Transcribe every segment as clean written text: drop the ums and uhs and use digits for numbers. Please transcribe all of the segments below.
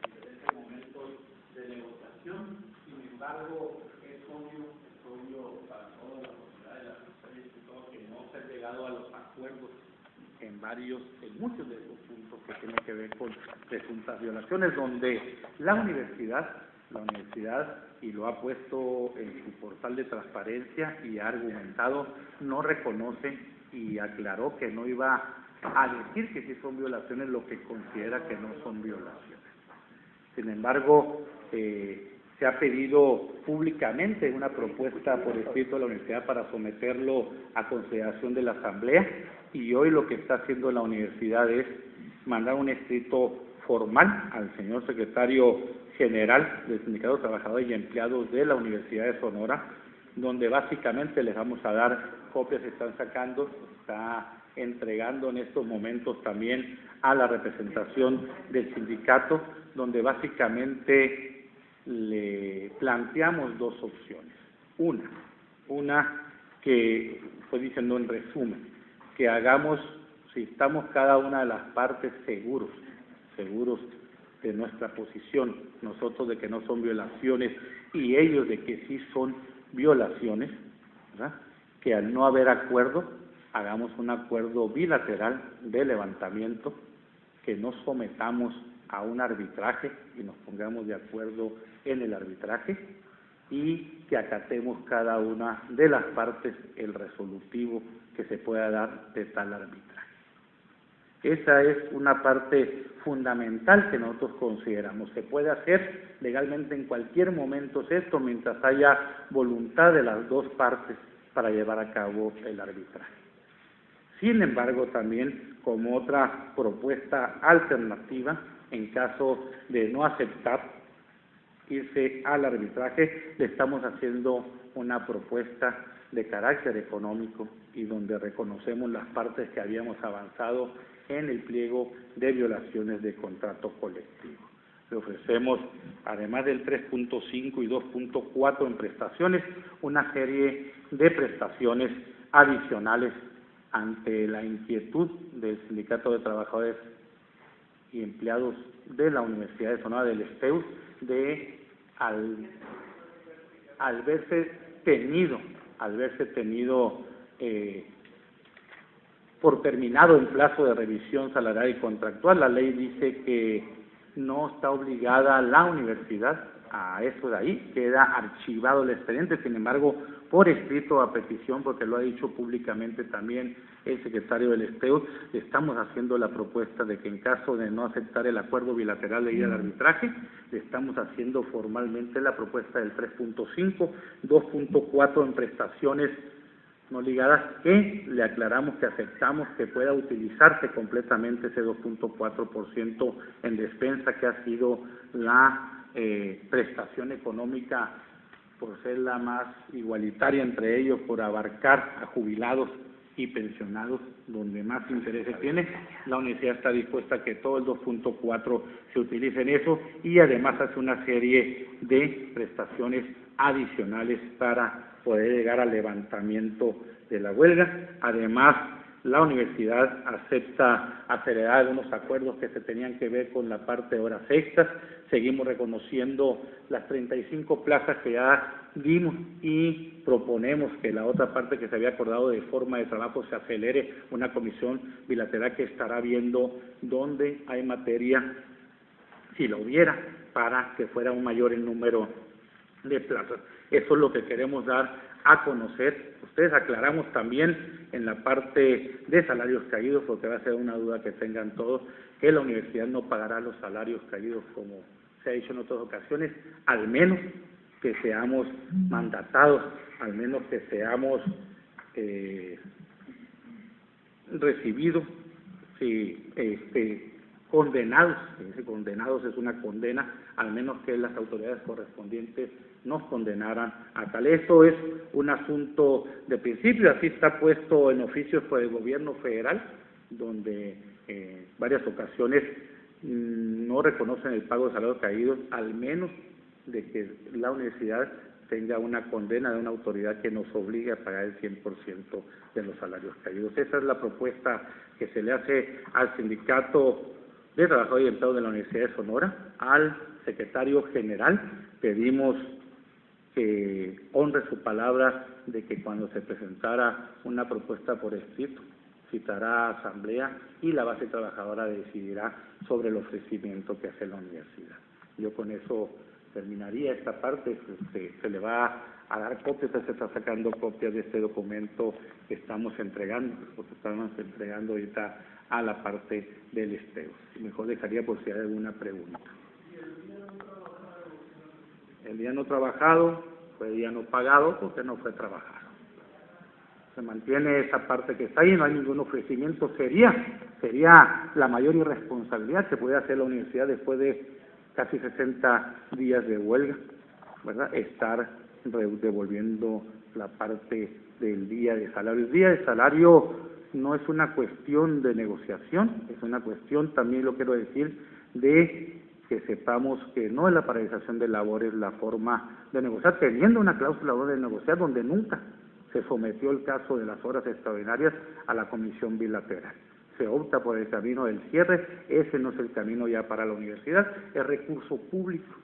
diferentes momentos de negociación. Sin embargo, es obvio para toda la sociedad y las mujeres y todo que no se ha llegado a los acuerdos en muchos de esos puntos que tienen que ver con presuntas violaciones, donde la universidad, y lo ha puesto en su portal de transparencia y ha argumentado, no reconoce y aclaró que no iba a decir que sí son violaciones lo que considera que no son violaciones. Sin embargo, se ha pedido públicamente una propuesta por escrito de la universidad para someterlo a consideración de la asamblea, y hoy lo que está haciendo la universidad es mandar un escrito formal al señor secretario general del Sindicato de Trabajadores y Empleados de la Universidad de Sonora, donde básicamente les vamos a dar copias que están sacando, está entregando en estos momentos también a la representación del sindicato, donde básicamente le planteamos dos opciones. Una que estoy diciendo en resumen, que hagamos, si estamos cada una de las partes seguros de nuestra posición, nosotros de que no son violaciones y ellos de que sí son violaciones, ¿verdad?, que al no haber acuerdo, hagamos un acuerdo bilateral de levantamiento, que no sometamos a un arbitraje y nos pongamos de acuerdo en el arbitraje, y que acatemos cada una de las partes el resolutivo que se pueda dar de tal arbitraje. Esa es una parte fundamental que nosotros consideramos. Se puede hacer legalmente en cualquier momento esto, mientras haya voluntad de las dos partes para llevar a cabo el arbitraje. Sin embargo, también como otra propuesta alternativa, en caso de no aceptar irse al arbitraje, le estamos haciendo una propuesta de carácter económico y donde reconocemos las partes que habíamos avanzado en el pliego de violaciones de contrato colectivo. Le ofrecemos, además del 3.5 y 2.4 en prestaciones, una serie de prestaciones adicionales ante la inquietud del Sindicato de Trabajadores y Empleados de la Universidad de Sonora, del STEUS, de al verse tenido por terminado el plazo de revisión salarial y contractual. La ley dice que no está obligada la universidad a eso de ahí, queda archivado el expediente. Sin embargo, por escrito, a petición, porque lo ha dicho públicamente también el secretario del STEUS, estamos haciendo la propuesta de que en caso de no aceptar el acuerdo bilateral de ir al arbitraje, le estamos haciendo formalmente la propuesta del 3.5, 2.4 en prestaciones no ligadas, que le aclaramos que aceptamos que pueda utilizarse completamente ese 2.4% en despensa, que ha sido la prestación económica por ser la más igualitaria entre ellos, por abarcar a jubilados y pensionados, donde más intereses tiene. La universidad está dispuesta a que todo el 2.4 se utilice en eso, y además hace una serie de prestaciones adicionales para poder llegar al levantamiento de la huelga. Además, la universidad acepta acelerar algunos acuerdos que se tenían que ver con la parte de horas extras. Seguimos reconociendo las 35 plazas que ya dimos y proponemos que la otra parte que se había acordado de forma de trabajo se acelere, una comisión bilateral que estará viendo dónde hay materia, si lo hubiera, para que fuera un mayor el número de plazas. Eso es lo que queremos dar a conocer. Ustedes aclaramos también en la parte de salarios caídos, porque va a ser una duda que tengan todos, que la universidad no pagará los salarios caídos como se ha dicho en otras ocasiones, al menos que seamos mandatados, al menos que seamos recibidos, condenados. Condenados es una condena, al menos que las autoridades correspondientes nos condenaran a tal. Esto es un asunto de principio, así está puesto en oficios por el gobierno federal, donde en varias ocasiones no reconocen el pago de salarios caídos, al menos de que la universidad tenga una condena de una autoridad que nos obligue a pagar el 100% de los salarios caídos. Esa es la propuesta que se le hace al Sindicato de Trabajadores y Empleados de la Universidad de Sonora. Al secretario general pedimos que honre su palabra de que cuando se presentara una propuesta por escrito, citará a asamblea y la base trabajadora decidirá sobre el ofrecimiento que hace la universidad. Yo con eso terminaría esta parte. Se le va a dar copias, se está sacando copias de este documento que estamos entregando, porque estamos entregando ahorita a la parte del STEUS. Mejor dejaría por si hay alguna pregunta. El día no trabajado fue día no pagado porque no fue trabajado. Se mantiene esa parte que está ahí, no hay ningún ofrecimiento. Sería la mayor irresponsabilidad que puede hacer la universidad después de casi 60 días de huelga, ¿verdad? Estar devolviendo la parte del día de salario. El día de salario no es una cuestión de negociación, es una cuestión, también lo quiero decir, de que sepamos que no es la paralización de labores la forma de negociar, teniendo una cláusula de negociar donde nunca se sometió el caso de las horas extraordinarias a la comisión bilateral. Se opta por el camino del cierre, ese no es el camino ya para la universidad, es recurso público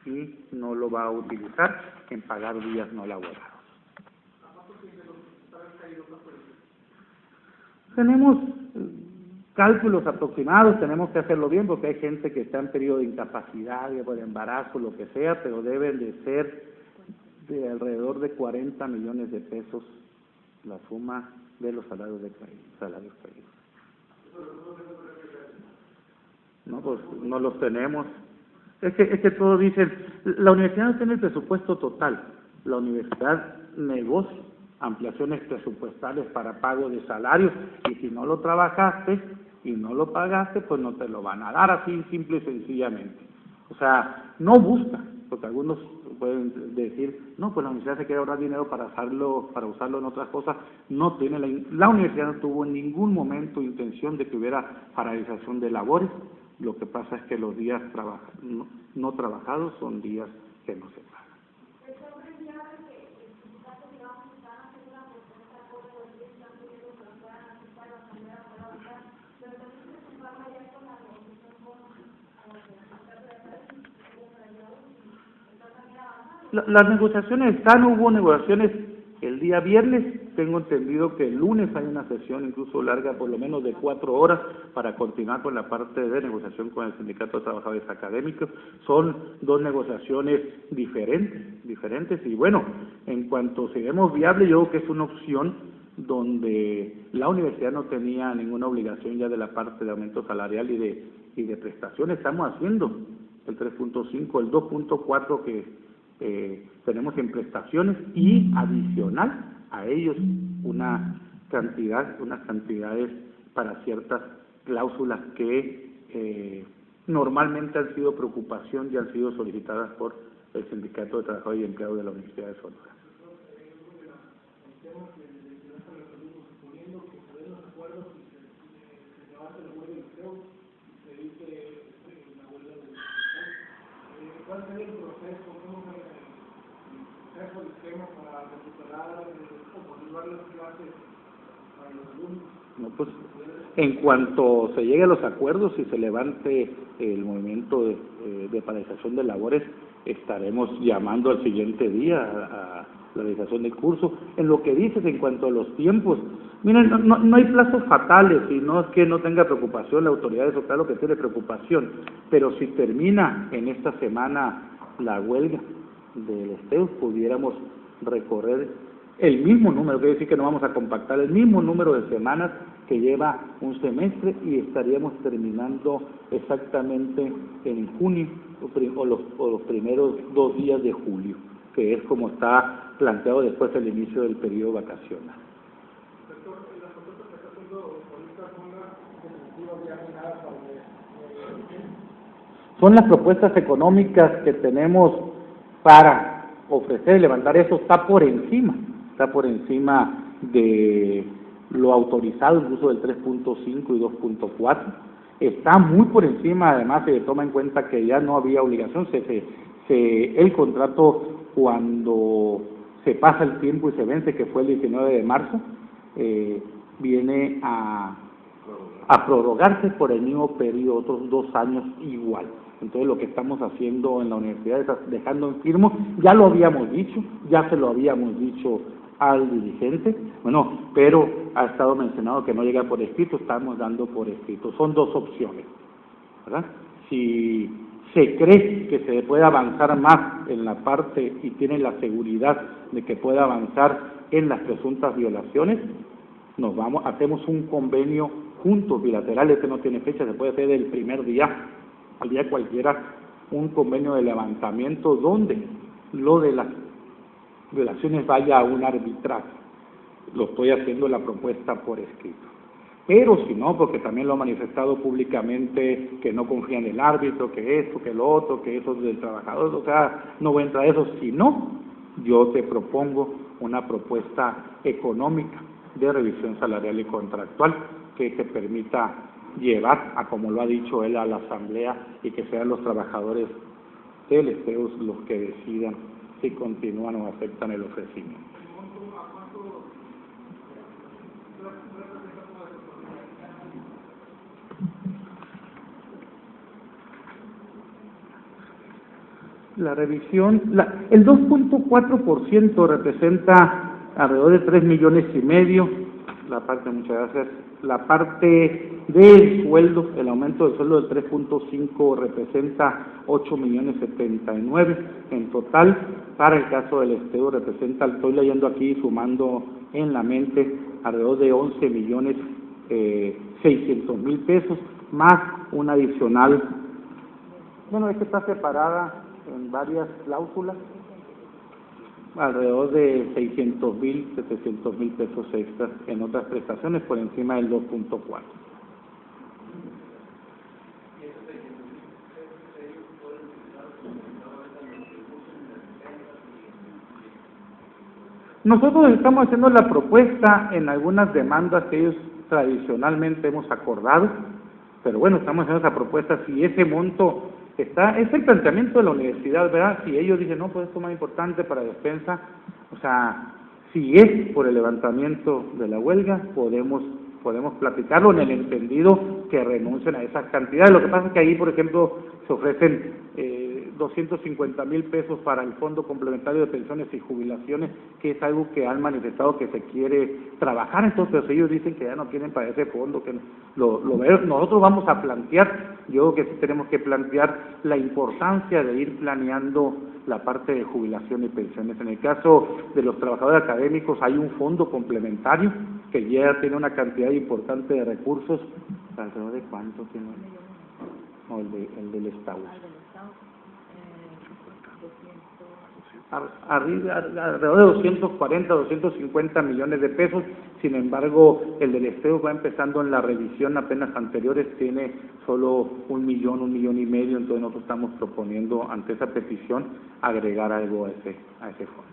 y no lo va a utilizar en pagar días no laborados. Tenemos cálculos aproximados, tenemos que hacerlo bien porque hay gente que está en periodo de incapacidad, de embarazo, lo que sea, pero deben de ser de alrededor de 40 millones de pesos la suma de los salarios caídos. No, pues no los tenemos. Es que todos dicen, la universidad no tiene el presupuesto total, la universidad negocia ampliaciones presupuestales para pago de salarios, y si no lo trabajaste y no lo pagaste, pues no te lo van a dar, así simple y sencillamente. O sea, no busca, porque algunos pueden decir, no, pues la universidad se quiere ahorrar dinero para usarlo en otras cosas. No tiene la universidad no tuvo en ningún momento intención de que hubiera paralización de labores. Lo que pasa es que los días no trabajados son días que no se pagan. Las negociaciones están, hubo negociaciones el día viernes, tengo entendido que el lunes hay una sesión incluso larga, por lo menos de 4 horas, para continuar con la parte de negociación con el Sindicato de Trabajadores Académicos. Son 2 negociaciones diferentes, y bueno, en cuanto seamos viable, yo creo que es una opción donde la universidad no tenía ninguna obligación ya de la parte de aumento salarial y de prestaciones. Estamos haciendo el 3.5, el 2.4 que tenemos en prestaciones, y adicional a ellos unas cantidades para ciertas cláusulas que normalmente han sido preocupación y han sido solicitadas por el Sindicato de Trabajadores y Empleados de la Universidad de Sonora. ¿Cuál sería el proceso? ¿Cómo se el esquema para recuperar o continuar las clases para los alumnos? No, pues, en cuanto se llegue a los acuerdos y se levante el movimiento de paralización de labores, estaremos llamando al siguiente día a la realización del curso. En lo que dices en cuanto a los tiempos, miren, no hay plazos fatales, y no es que no tenga preocupación la autoridad, eso claro que tiene preocupación, pero si termina en esta semana la huelga del STEUS, pudiéramos recorrer el mismo número, quiere decir que no vamos a compactar el mismo número de semanas que lleva un semestre, y estaríamos terminando exactamente en junio o los primeros 2 días de julio, que es como está planteado después del inicio del periodo vacacional. Son las propuestas económicas que tenemos para ofrecer y levantar eso, está por encima de lo autorizado, incluso del 3.5 y 2.4, está muy por encima. Además se toma en cuenta que ya no había obligación, El contrato, cuando se pasa el tiempo y se vence, que fue el 19 de marzo, viene a prorrogarse por el mismo periodo, otros 2 años igual. Entonces lo que estamos haciendo en la universidad es dejando en firme, ya lo habíamos dicho, ya se lo habíamos dicho al dirigente, bueno, pero ha estado mencionado que no llega por escrito, estamos dando por escrito. Son 2 opciones, ¿verdad? Si se cree que se puede avanzar más en la parte y tiene la seguridad de que puede avanzar en las presuntas violaciones, hacemos un convenio juntos, bilateral, este no tiene fecha, se puede hacer el primer día, al día cualquiera, un convenio de levantamiento donde lo de las violaciones vaya a un arbitraje. Lo estoy haciendo la propuesta por escrito. Pero si no, porque también lo ha manifestado públicamente, que no confía en el árbitro, que esto, que lo otro, que eso es del trabajador, o sea, no voy a entrar a eso. Si no, yo te propongo una propuesta económica de revisión salarial y contractual que te permita llevar, a como lo ha dicho él, a la asamblea, y que sean los trabajadores del STEUS los que decidan si continúan o aceptan el ofrecimiento. La revisión, el 2.4% representa alrededor de 3,5 millones, la parte, muchas gracias, la parte del sueldo, el aumento del sueldo del 3.5 representa 8,079,000, en total, para el caso del STEU representa, estoy leyendo aquí, sumando en la mente, alrededor de 11,600,000 pesos, más un adicional, bueno, es que está separada en varias cláusulas, alrededor de 600,000, 700,000 pesos extras en otras prestaciones por encima del 2.4. Nosotros estamos haciendo la propuesta en algunas demandas que ellos tradicionalmente hemos acordado, pero bueno, estamos haciendo esa propuesta. Si ese monto está, es el planteamiento de la universidad, ¿verdad? Si ellos dicen, no, pues esto es más importante para defensa, o sea, si es por el levantamiento de la huelga, podemos platicarlo en el entendido que renuncien a esas cantidades. Lo que pasa es que ahí, por ejemplo, se ofrecen 250,000 pesos para el Fondo Complementario de Pensiones y Jubilaciones, que es algo que han manifestado que se quiere trabajar, entonces ellos dicen que ya no tienen para ese fondo, que nosotros vamos a plantear, yo creo que sí tenemos que plantear la importancia de ir planeando la parte de jubilación y pensiones. En el caso de los trabajadores académicos hay un fondo complementario que ya tiene una cantidad importante de recursos. ¿Alrededor de cuánto tiene? No, el del Estado. Alrededor de 240, 250 millones de pesos. Sin embargo, el del Estado va empezando en la revisión apenas anteriores, tiene solo 1 millón, 1,5 millones, entonces nosotros estamos proponiendo ante esa petición agregar algo a ese fondo.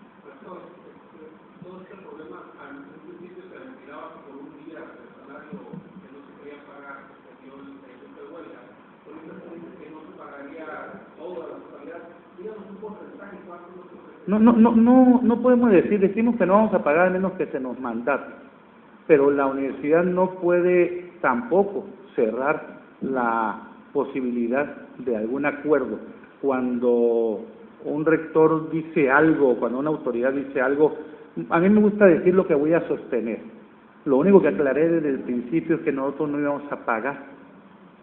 Todo este problema, al principio se retiraba por un día el salario que no se podía pagar, que dio el de huelga. Ahorita se dice que no se pagaría toda la totalidad. Díganos un porcentaje, ¿cuánto es lo que No podemos decimos que no vamos a pagar a menos que se nos mandate, pero la universidad no puede tampoco cerrar la posibilidad de algún acuerdo. Cuando un rector dice algo, cuando una autoridad dice algo, a mí me gusta decir lo que voy a sostener. Lo único que aclaré desde el principio es que nosotros no íbamos a pagar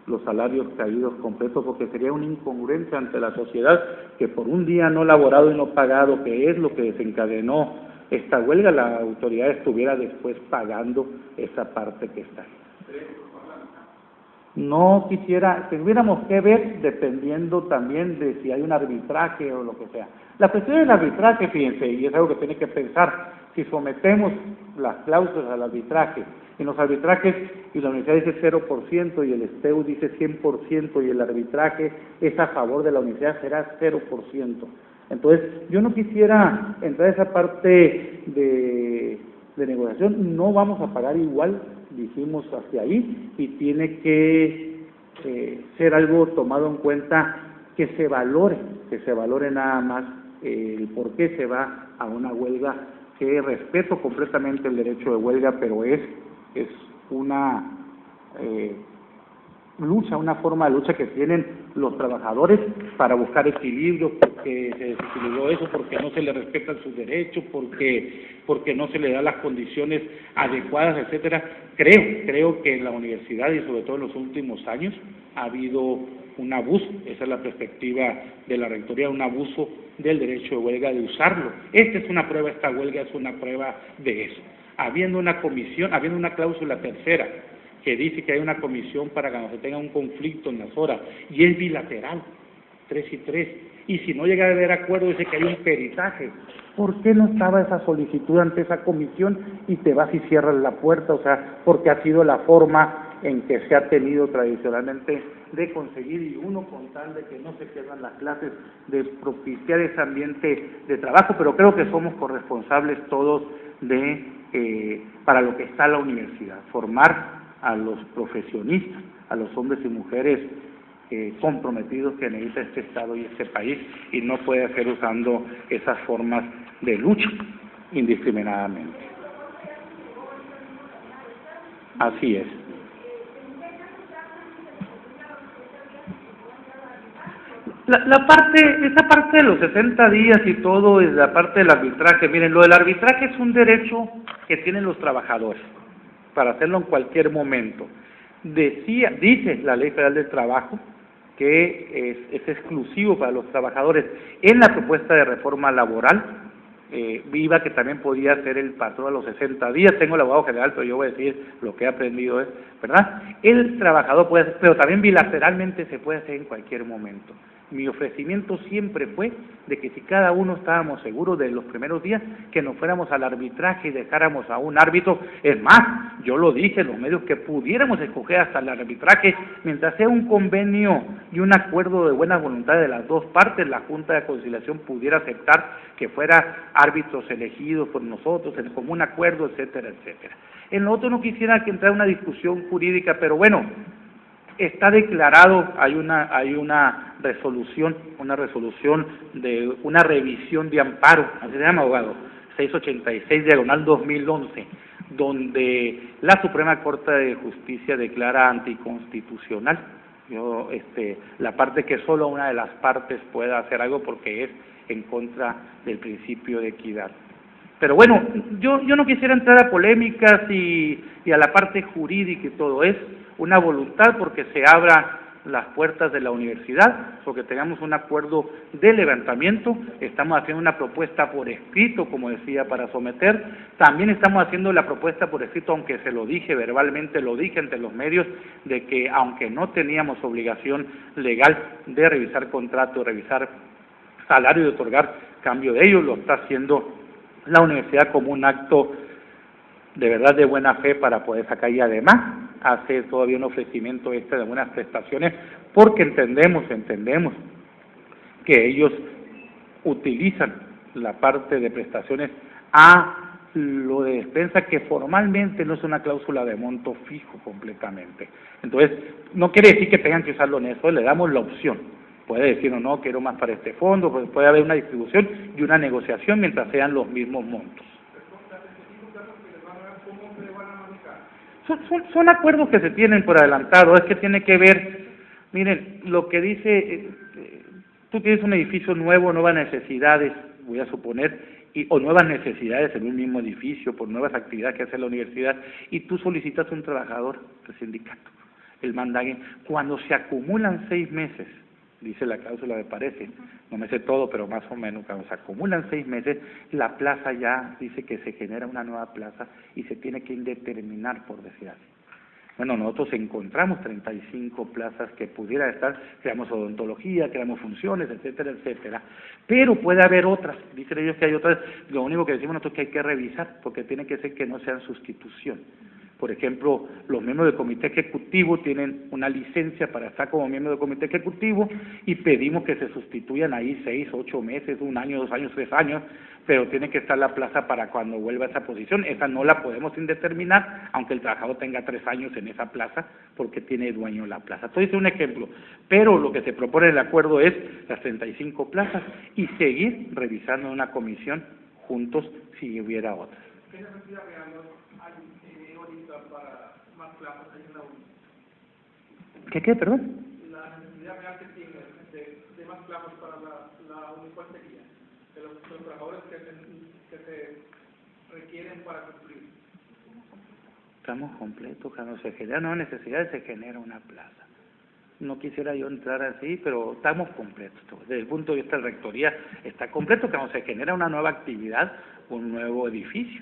los salarios caídos completos, porque sería una incongruencia ante la sociedad que por un día no laborado y no pagado, que es lo que desencadenó esta huelga, la autoridad estuviera después pagando esa parte que está ahí. No quisiera, tendríamos que ver dependiendo también de si hay un arbitraje o lo que sea. La cuestión del arbitraje, fíjense, y es algo que tiene que pensar, si sometemos las cláusulas al arbitraje, en los arbitrajes, y la universidad dice 0%, y el STEU dice 100%, y el arbitraje es a favor de la universidad, será 0%. Entonces, yo no quisiera entrar a esa parte de negociación, no vamos a pagar igual, dijimos hacia ahí, y tiene que ser algo tomado en cuenta que se valore nada más el por qué se va a una huelga, que respeto completamente el derecho de huelga, pero es una lucha, una forma de lucha que tienen los trabajadores para buscar equilibrio, porque se desequilibró eso, porque no se le respetan sus derechos, porque no se le dan las condiciones adecuadas, etcétera. Creo que en la universidad y sobre todo en los últimos años ha habido un abuso, esa es la perspectiva de la rectoría, un abuso del derecho de huelga, de usarlo. Esta es una prueba, esta huelga es una prueba de eso. Habiendo una comisión, habiendo una cláusula tercera, que dice que hay una comisión para cuando se tenga un conflicto en las horas, y es bilateral, 3 y 3, y si no llega a haber acuerdo, dice que hay un peritaje. ¿Por qué no estaba esa solicitud ante esa comisión y te vas y cierras la puerta? O sea, porque ha sido la forma en que se ha tenido tradicionalmente de conseguir, y uno con tal de que no se pierdan las clases, de propiciar ese ambiente de trabajo, pero creo que somos corresponsables todos para lo que está la universidad, formar a los profesionistas, a los hombres y mujeres comprometidos que necesita este Estado y este país, y no puede ser usando esas formas de lucha indiscriminadamente. Así es. Esa parte de los 60 días y todo, es la parte del arbitraje. Miren, lo del arbitraje es un derecho que tienen los trabajadores para hacerlo en cualquier momento. Dice la Ley Federal del Trabajo que es exclusivo para los trabajadores. En la propuesta de reforma laboral, viva que también podía ser el patrón a los 60 días, tengo el abogado general, pero yo voy a decir lo que he aprendido, ¿verdad? El trabajador puede hacer, pero también bilateralmente se puede hacer en cualquier momento. Mi ofrecimiento siempre fue de que si cada uno estábamos seguros de los primeros días, que nos fuéramos al arbitraje y dejáramos a un árbitro. Es más, yo lo dije en los medios, que pudiéramos escoger hasta el arbitraje, mientras sea un convenio y un acuerdo de buena voluntad de las dos partes, la Junta de Conciliación pudiera aceptar que fuera árbitros elegidos por nosotros, en común acuerdo, etcétera, etcétera. En lo otro no quisiera que entrara una discusión jurídica, pero bueno, está declarado, hay una resolución de una revisión de amparo, así se llama, abogado, 686/2011, donde la Suprema Corte de Justicia declara anticonstitucional la parte que solo una de las partes pueda hacer algo, porque es en contra del principio de equidad. Pero bueno, yo no quisiera entrar a polémicas y a la parte jurídica y todo, es una voluntad porque se abran las puertas de la universidad, porque tengamos un acuerdo de levantamiento. Estamos haciendo una propuesta por escrito, como decía, para someter. También estamos haciendo la propuesta por escrito, aunque se lo dije verbalmente, lo dije ante los medios, de que aunque no teníamos obligación legal de revisar contrato, revisar salario y otorgar cambio de ellos, lo está haciendo la universidad como un acto de verdad de buena fe para poder sacar, y además hace todavía un ofrecimiento de buenas prestaciones, porque entendemos que ellos utilizan la parte de prestaciones a lo de despensa, que formalmente no es una cláusula de monto fijo completamente. Entonces, no quiere decir que tengan que usarlo en eso, le damos la opción. Puede decir, no, quiero más para este fondo, puede haber una distribución y una negociación mientras sean los mismos montos. Son acuerdos que se tienen por adelantado, es que tiene que ver, miren, lo que dice, tú tienes un edificio nuevo, nuevas necesidades, voy a suponer, o nuevas necesidades en un mismo edificio, por nuevas actividades que hace la universidad, y tú solicitas un trabajador del sindicato, el mandague, cuando se acumulan 6 meses, dice la cláusula, me parece, no me sé todo, pero más o menos, cuando se acumulan 6 meses, la plaza ya dice que se genera una nueva plaza y se tiene que indeterminar, por decir así. Bueno, nosotros encontramos 35 plazas que pudiera estar, creamos odontología, creamos funciones, etcétera, etcétera, pero puede haber otras, dicen ellos que hay otras, lo único que decimos nosotros es que hay que revisar, porque tiene que ser que no sean sustitución, Por ejemplo, los miembros del comité ejecutivo tienen una licencia para estar como miembro del comité ejecutivo y pedimos que se sustituyan ahí 6, 8 meses, 1 año, 2 años, 3 años, pero tiene que estar la plaza para cuando vuelva a esa posición. Esa no la podemos indeterminar, aunque el trabajador tenga 3 años en esa plaza, porque tiene dueño la plaza. Entonces, es un ejemplo. Pero lo que se propone en el acuerdo es las 35 plazas y seguir revisando en una comisión juntos si hubiera otras. ¿Qué necesidad real hay ahorita para más plazas en la UNI? ¿Qué, perdón? La necesidad real que tiene de más plazas para la UNI, ¿cuál sería? De los trabajadores que se requieren para cumplir. Estamos completos, cuando se genera una necesidad, se genera una plaza. No quisiera yo entrar así, pero estamos completos. Desde el punto de vista de la rectoría está completo, cuando se genera una nueva actividad, un nuevo edificio.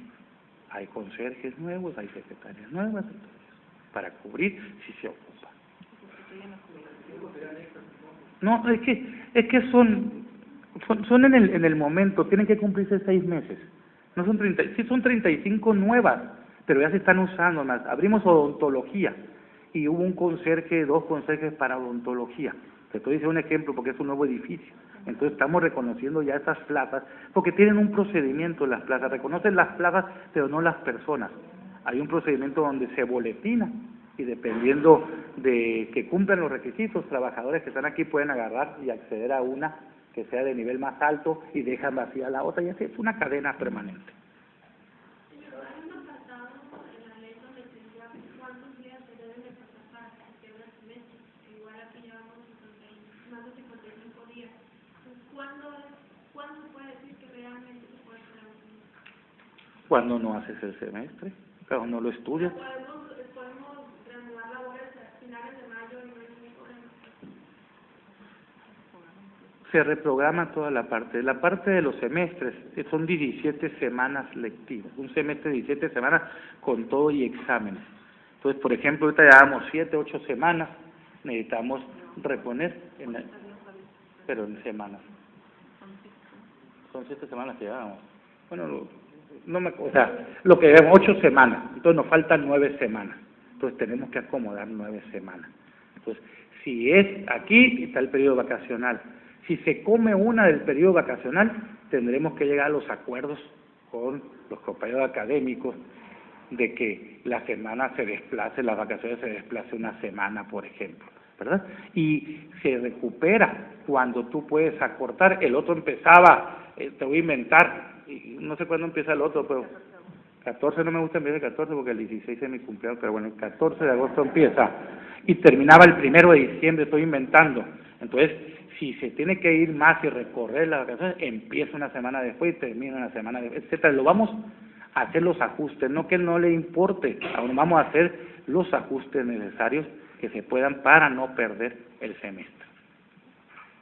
Hay conserjes nuevos, hay secretarias nuevas, para cubrir si se ocupa. No, es que son en el momento, tienen que cumplirse 6 meses. No son 30, sí son 35 nuevas, pero ya se están usando más. Abrimos odontología y hubo un conserje, 2 conserjes para odontología. Te estoy diciendo un ejemplo porque es un nuevo edificio. Entonces estamos reconociendo ya estas plazas porque tienen un procedimiento las plazas. Reconocen las plazas, pero no las personas. Hay un procedimiento donde se boletina y dependiendo de que cumplan los requisitos, trabajadores que están aquí pueden agarrar y acceder a una que sea de nivel más alto y dejan vacía la otra y así es una cadena permanente. Cuando no haces el semestre, cuando no lo estudias. Podemos reanudar labores a finales de mayo y no hay ningún problema. Se reprograma toda la parte de los semestres, son 17 semanas lectivas, un semestre de 17 semanas con todo y exámenes. Entonces, por ejemplo, ahorita llevamos 7, 8 semanas, necesitamos reponer, pero en semanas. Son 7 semanas que llevamos. Bueno, lo que llevamos 8 semanas, entonces nos faltan 9 semanas. Entonces tenemos que acomodar 9 semanas. Entonces, si es aquí, está el periodo vacacional. Si se come una del periodo vacacional, tendremos que llegar a los acuerdos con los compañeros académicos de que la semana se desplace, las vacaciones se desplace una semana, por ejemplo, ¿verdad? Y se recupera cuando tú puedes acortar. El otro empezaba, te voy a inventar, no sé cuándo empieza el otro, pero 14 no me gusta empezar el 14 porque el 16 es mi cumpleaños, pero bueno, el 14 de agosto empieza y terminaba el 1 de diciembre, estoy inventando. Entonces, si se tiene que ir más y recorrer las vacaciones, empieza una semana después y termina una semana después, etcétera. Lo vamos a hacer los ajustes, no que no le importe, aún vamos a hacer los ajustes necesarios que se puedan para no perder el semestre.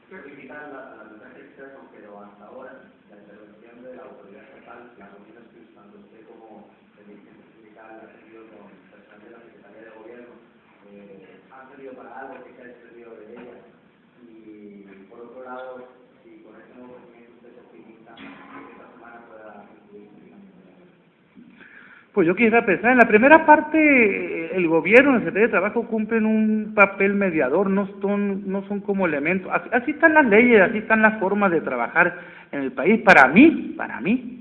Pero hasta ahora, la intervención de la autoridad estatal, la comisión que usando usted como dirigente sindical, ha tenido con personal de la Secretaría de Gobierno, ha servido para algo que se ha servido de ella. Y por otro lado, si con este nuevo procedimiento usted se optimiza, que esta semana pueda incluir. Pues yo quisiera pensar, en la primera parte el gobierno, la Secretaría de Trabajo cumplen un papel mediador, no son como elementos, así están las leyes, así están las formas de trabajar en el país. Para mí,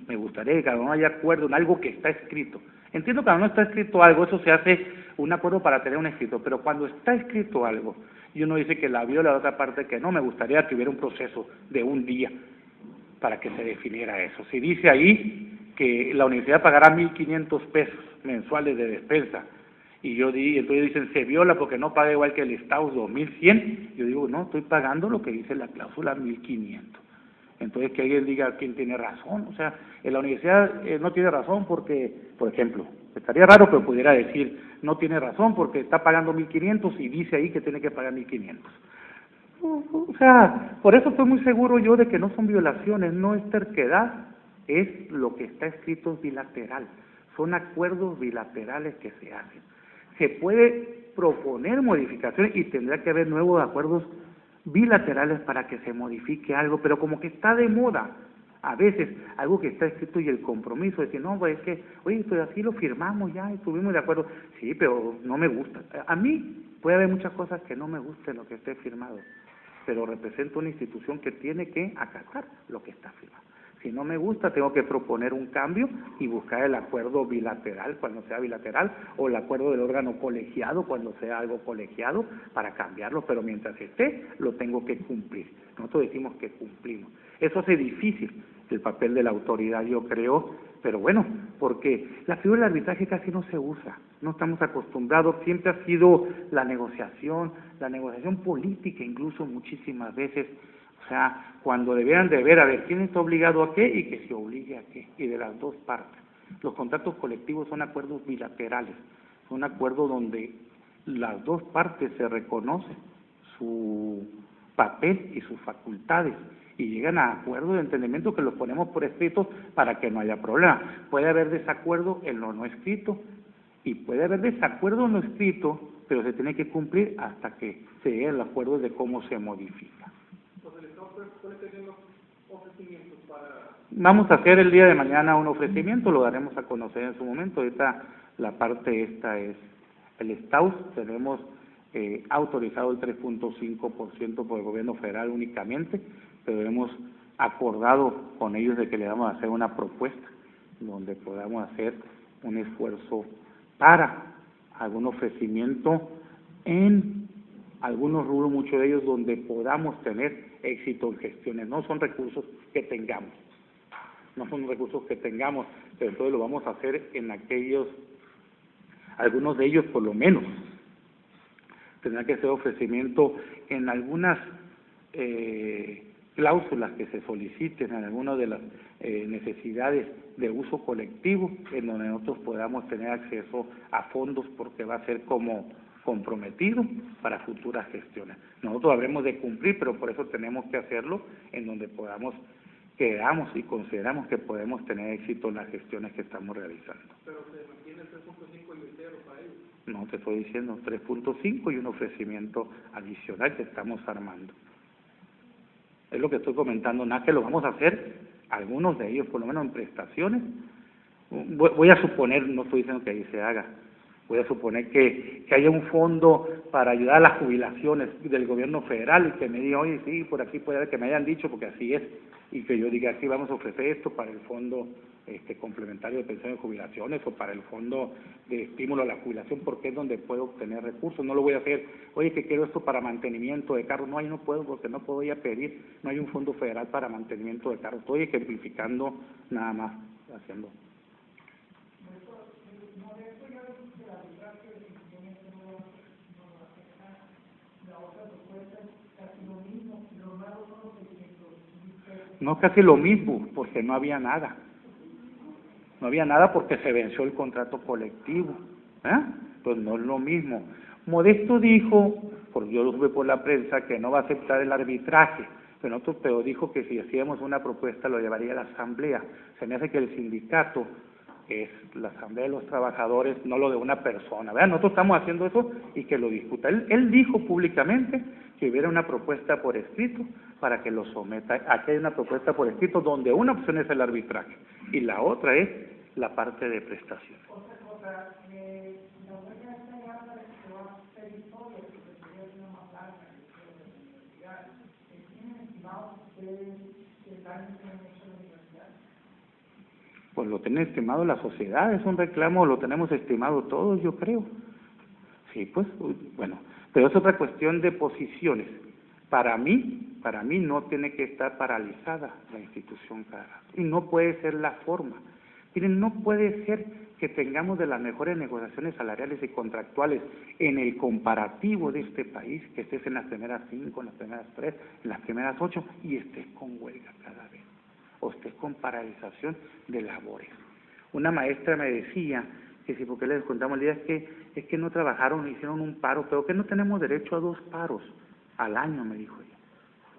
me gustaría que cada uno haya acuerdo en algo que está escrito. Entiendo que cuando no está escrito algo, eso se hace un acuerdo para tener un escrito, pero cuando está escrito algo, y uno dice que la viola, la otra parte que no, me gustaría que hubiera un proceso de un día para que se definiera eso. Si dice ahí que la universidad pagará 1.500 pesos mensuales de despensa, y entonces dicen, se viola porque no paga igual que el Estado, 2.100, yo digo, no, estoy pagando lo que dice la cláusula, 1.500. Entonces que alguien diga quién tiene razón, o sea, en la universidad no tiene razón porque, por ejemplo, estaría raro pero pudiera decir, no tiene razón porque está pagando 1.500 y dice ahí que tiene que pagar 1.500. O sea, por eso estoy muy seguro yo de que no son violaciones, no es terquedad, es lo que está escrito bilateral, son acuerdos bilaterales que se hacen. Se puede proponer modificaciones y tendrá que haber nuevos acuerdos bilaterales para que se modifique algo, pero como que está de moda A veces, algo que está escrito y el compromiso de decir, no, pues es que, oye, pues así lo firmamos ya, estuvimos de acuerdo. Sí, pero no me gusta. A mí puede haber muchas cosas que no me gusten lo que esté firmado, pero represento una institución que tiene que acatar lo que está firmado. Si no me gusta, tengo que proponer un cambio y buscar el acuerdo bilateral cuando sea bilateral, o el acuerdo del órgano colegiado cuando sea algo colegiado, para cambiarlo, pero mientras esté, lo tengo que cumplir. Nosotros decimos que cumplimos. Eso hace difícil el papel de la autoridad, yo creo, pero bueno, porque la figura del arbitraje casi no se usa, no estamos acostumbrados, siempre ha sido la negociación política incluso muchísimas veces. O sea, cuando debieran de ver, a ver, quién está obligado a qué y que se obligue a qué, y de las dos partes. Los contratos colectivos son acuerdos bilaterales, son acuerdos donde las dos partes se reconocen su papel y sus facultades, y llegan a acuerdos de entendimiento que los ponemos por escrito para que no haya problema. Puede haber desacuerdo en lo no escrito, y puede haber desacuerdo en lo escrito, pero se tiene que cumplir hasta que se llegue al acuerdo de cómo se modifica. Vamos a hacer el día de mañana un ofrecimiento, lo daremos a conocer en su momento. Ahorita la parte esta es el STAUS, tenemos autorizado el 3.5% por el gobierno federal únicamente, pero hemos acordado con ellos de que le vamos a hacer una propuesta donde podamos hacer un esfuerzo para algún ofrecimiento en algunos rubros, muchos de ellos donde podamos tener éxito en gestiones. No son recursos que tengamos, pero entonces lo vamos a hacer en algunos de ellos por lo menos. Tendrá que ser ofrecimiento en algunas cláusulas que se soliciten, en algunas de las necesidades de uso colectivo, en donde nosotros podamos tener acceso a fondos, porque va a ser como comprometido para futuras gestiones. Nosotros habremos de cumplir, pero por eso tenemos que hacerlo en donde queramos y consideramos que podemos tener éxito en las gestiones que estamos realizando. Pero se mantiene el 3.5 y el 0 para ellos. No, te estoy diciendo 3.5 y un ofrecimiento adicional que estamos armando. Es lo que estoy comentando, nada que lo vamos a hacer, algunos de ellos por lo menos en prestaciones. Voy a suponer, no estoy diciendo que ahí se haga, voy a suponer que haya un fondo para ayudar a las jubilaciones del gobierno federal y que me diga, oye, sí, por aquí puede haber que me hayan dicho, porque así es, y que yo diga, aquí vamos a ofrecer esto para el fondo complementario de pensiones y jubilaciones, o para el fondo de estímulo a la jubilación, porque es donde puedo obtener recursos. No lo voy a hacer, oye, que quiero esto para mantenimiento de carros. No, ahí no puedo, porque no puedo ir a pedir, no hay un fondo federal para mantenimiento de carros. Estoy ejemplificando nada más, haciendo. No casi lo mismo, porque no había nada. No había nada porque se venció el contrato colectivo. Pues no es lo mismo. Modesto dijo, porque yo lo supe por la prensa, que no va a aceptar el arbitraje, pero dijo que si hacíamos una propuesta lo llevaría a la asamblea. Se me hace que el sindicato es la asamblea de los trabajadores, no lo de una persona. ¿Verdad? Nosotros estamos haciendo eso y que lo discuta. Él dijo públicamente que hubiera una propuesta por escrito para que lo someta. Aquí hay una propuesta por escrito donde una opción es el arbitraje y la otra es la parte de prestaciones. Pues lo tiene estimado la sociedad, es un reclamo, lo tenemos estimado todos, yo creo. Sí, pues, bueno, pero es otra cuestión de posiciones. Para mí no tiene que estar paralizada la institución cada y no puede ser la forma. Miren, no puede ser que tengamos de las mejores negociaciones salariales y contractuales en el comparativo de este país, que estés en las primeras 5, en las primeras 3, en las primeras 8, y estés con huelga cada vez, o estés con paralización de labores. Una maestra me decía que si, ¿por qué les contamos el día? Es que no trabajaron, hicieron un paro, pero que no tenemos derecho a 2 paros al año, me dijo ella.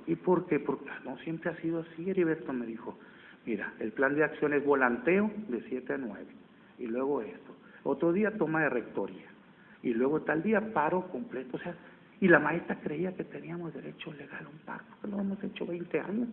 ¿Y por qué? Porque no siempre ha sido así, Heriberto, me dijo. Mira, el plan de acción es volanteo de 7 a 9, y luego esto. Otro día toma de rectoría, y luego tal día paro completo. O sea, y la maestra creía que teníamos derecho legal a un paro, porque lo hemos hecho 20 años,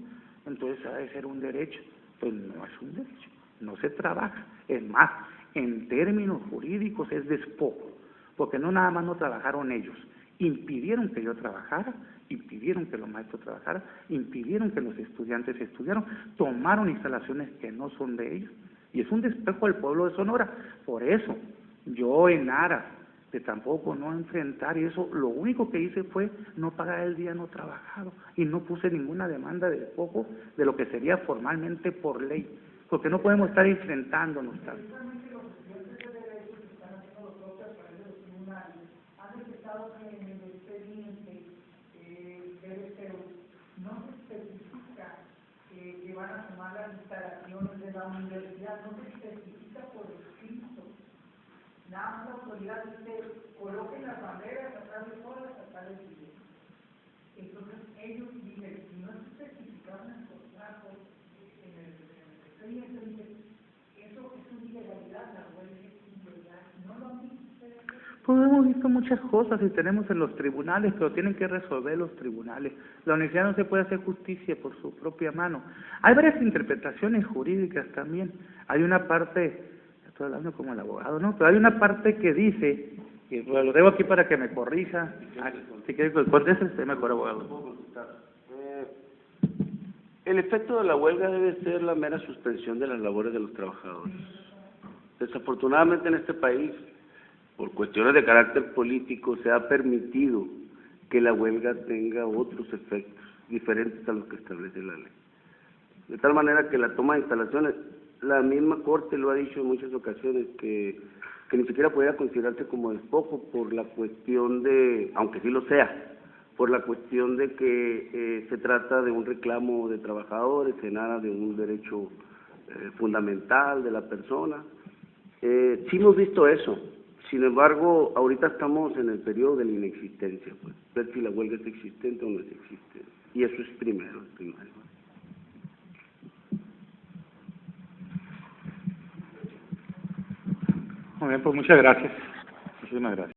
entonces ha de ser un derecho. pues no es un derecho, no se trabaja. Es más, en términos jurídicos es despojo, porque no nada más no trabajaron ellos, impidieron que yo trabajara, impidieron que los maestros trabajaran, impidieron que los estudiantes estudiaran, tomaron instalaciones que no son de ellos, y es un despejo del pueblo de Sonora. Por eso, yo en aras de tampoco no enfrentar, y eso, lo único que hice fue no pagar el día no trabajado, y no puse ninguna demanda de despojo de lo que sería formalmente por ley, porque no podemos estar enfrentándonos tanto. Que van a tomar las instalaciones de la universidad, no se especifica por escrito. Nada más la autoridad dice, coloquen las banderas a tales horas, a tales días. Entonces ellos dicen, si no es especificado en el contrato, en el expediente, dicen, eso es una ilegalidad, la huelga es ilegal. No lo han visto ustedes. Pues hemos visto muchas cosas y tenemos en los tribunales, pero tienen que resolver los tribunales. La universidad no se puede hacer justicia por su propia mano. Hay varias interpretaciones jurídicas también. Hay una parte, estoy hablando como el abogado, ¿no? Pero hay una parte que dice, y lo dejo aquí para que me corrija, si quieres, conteste, mejor abogado. El efecto de la huelga debe ser la mera suspensión de las labores de los trabajadores. Desafortunadamente en este país, por cuestiones de carácter político, se ha permitido que la huelga tenga otros efectos diferentes a los que establece la ley. De tal manera que la toma de instalaciones, la misma Corte lo ha dicho en muchas ocasiones, que ni siquiera podría considerarse como despojo por la cuestión de, aunque sí lo sea, por la cuestión de que se trata de un reclamo de trabajadores, se nada de un derecho fundamental de la persona. Sí hemos visto eso. Sin embargo, ahorita estamos en el periodo de la inexistencia, pues, ver si la huelga es existente o no es existente. Y eso es primero, es primario. Muy bien, pues muchas gracias. Muchísimas gracias.